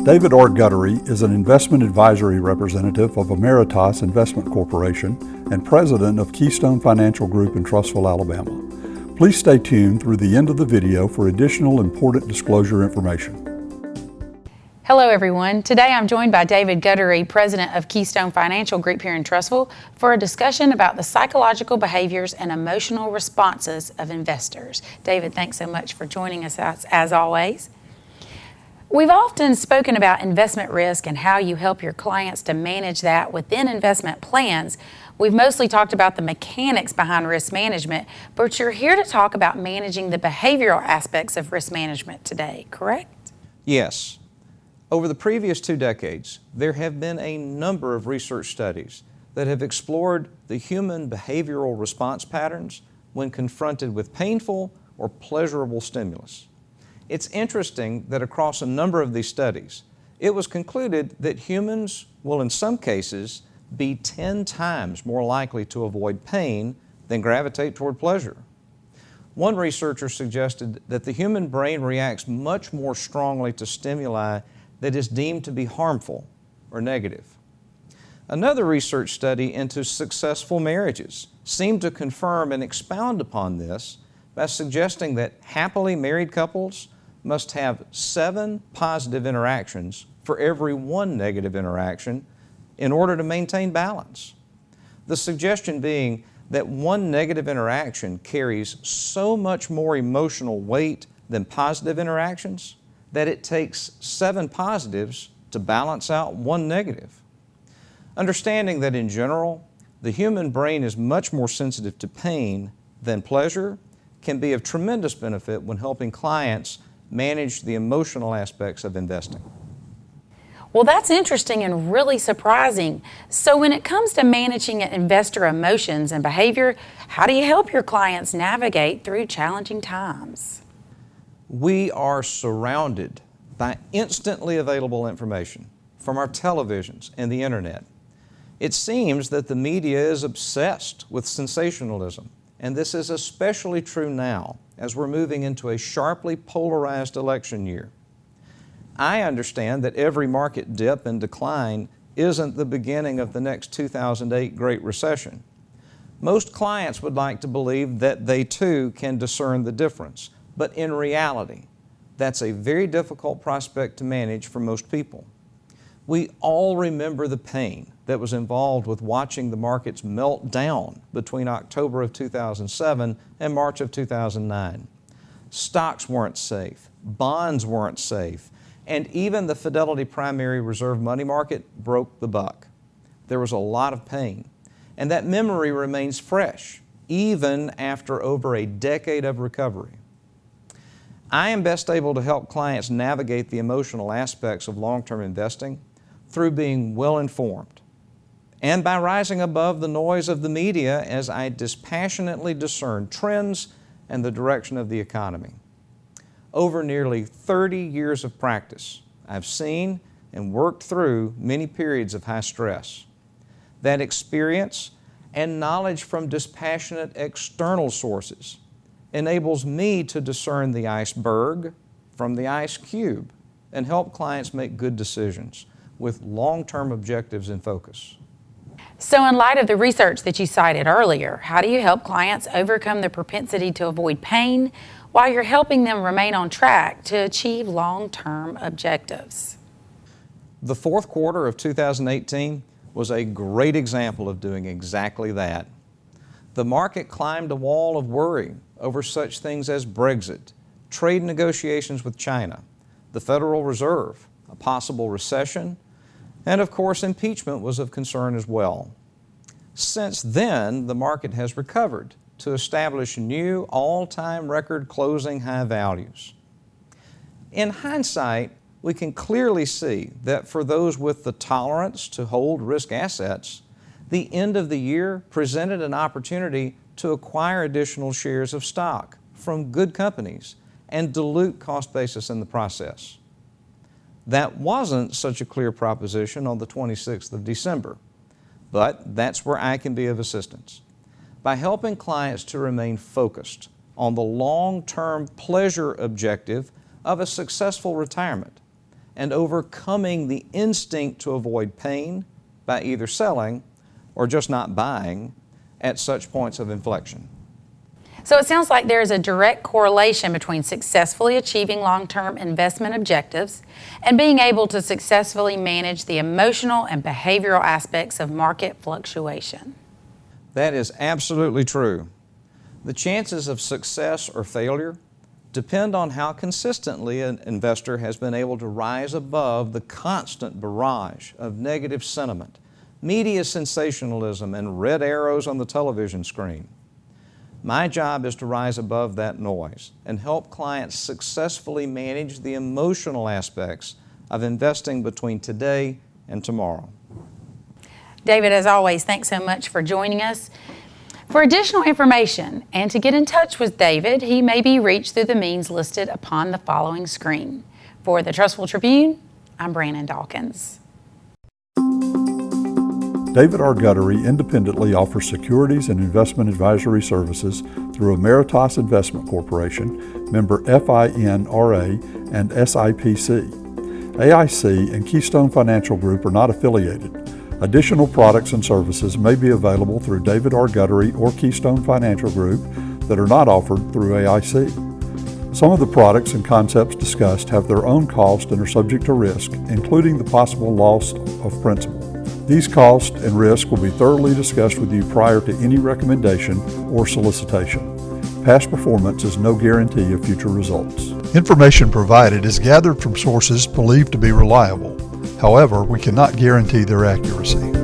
David R. Guttery is an investment advisory representative of Emeritus Investment Corporation and president of Keystone Financial Group in Trussville, Alabama. Please stay tuned through the end of the video for additional important disclosure information. Hello everyone. Today I'm joined by David Guttery, president of Keystone Financial Group here in Trussville, for a discussion about the psychological behaviors and emotional responses of investors. David, thanks so much for joining us as always. We've often spoken about investment risk and how you help your clients to manage that within investment plans. We've mostly talked about the mechanics behind risk management, but you're here to talk about managing the behavioral aspects of risk management today, correct? Yes. Over the previous 2 decades, there have been a number of research studies that have explored the human behavioral response patterns when confronted with painful or pleasurable stimulus. It's interesting that across a number of these studies, it was concluded that humans will in some cases be 10 times more likely to avoid pain than gravitate toward pleasure. One researcher suggested that the human brain reacts much more strongly to stimuli that is deemed to be harmful or negative. Another research study into successful marriages seemed to confirm and expound upon this by suggesting that happily married couples must have 7 positive interactions for every 1 negative interaction in order to maintain balance. The suggestion being that 1 negative interaction carries so much more emotional weight than positive interactions that it takes 7 positives to balance out 1 negative. Understanding that in general, the human brain is much more sensitive to pain than pleasure can be of tremendous benefit when helping clients manage the emotional aspects of investing. Well, that's interesting and really surprising. So when it comes to managing investor emotions and behavior, how do you help your clients navigate through challenging times? We are surrounded by instantly available information from our televisions and the internet. It seems that the media is obsessed with sensationalism, and this is especially true now as we're moving into a sharply polarized election year. I understand that every market dip and decline isn't the beginning of the next 2008 Great Recession. Most clients would like to believe that they too can discern the difference, but in reality, that's a very difficult prospect to manage for most people. We all remember the pain that was involved with watching the markets melt down between October of 2007 and March of 2009. Stocks weren't safe, bonds weren't safe, and even the Fidelity Primary Reserve money market broke the buck. There was a lot of pain, and that memory remains fresh, even after over a decade of recovery. I am best able to help clients navigate the emotional aspects of long-term investing through being well-informed and by rising above the noise of the media as I dispassionately discern trends and the direction of the economy. Over nearly 30 years of practice, I've seen and worked through many periods of high stress. That experience and knowledge from dispassionate external sources enables me to discern the iceberg from the ice cube and help clients make good decisions with long-term objectives in focus. So in light of the research that you cited earlier, how do you help clients overcome the propensity to avoid pain while you're helping them remain on track to achieve long-term objectives? The fourth quarter of 2018 was a great example of doing exactly that. The market climbed a wall of worry over such things as Brexit, trade negotiations with China, the Federal Reserve, a possible recession, and of course impeachment was of concern as well. Since then, the market has recovered to establish new all-time record closing high values. In hindsight, we can clearly see that for those with the tolerance to hold risk assets, the end of the year presented an opportunity to acquire additional shares of stock from good companies and dilute cost basis in the process. That wasn't such a clear proposition on the 26th of December, but that's where I can be of assistance. By helping clients to remain focused on the long-term pleasure objective of a successful retirement, and overcoming the instinct to avoid pain by either selling or just not buying at such points of inflection. So it sounds like there is a direct correlation between successfully achieving long-term investment objectives and being able to successfully manage the emotional and behavioral aspects of market fluctuation. That is absolutely true. The chances of success or failure depend on how consistently an investor has been able to rise above the constant barrage of negative sentiment, media sensationalism, and red arrows on the television screen. My job is to rise above that noise and help clients successfully manage the emotional aspects of investing between today and tomorrow. David, as always, thanks so much for joining us. For additional information and to get in touch with David, he may be reached through the means listed upon the following screen. For the Trustful Tribune, I'm Brannon Dawkins. David R. Guttery independently offers securities and investment advisory services through Emeritus Investment Corporation, member FINRA and SIPC. AIC and Keystone Financial Group are not affiliated. Additional products and services may be available through David R. Guttery or Keystone Financial Group that are not offered through AIC. Some of the products and concepts discussed have their own cost and are subject to risk, including the possible loss of principal. These costs and risk will be thoroughly discussed with you prior to any recommendation or solicitation. Past performance is no guarantee of future results. Information provided is gathered from sources believed to be reliable. However, we cannot guarantee their accuracy.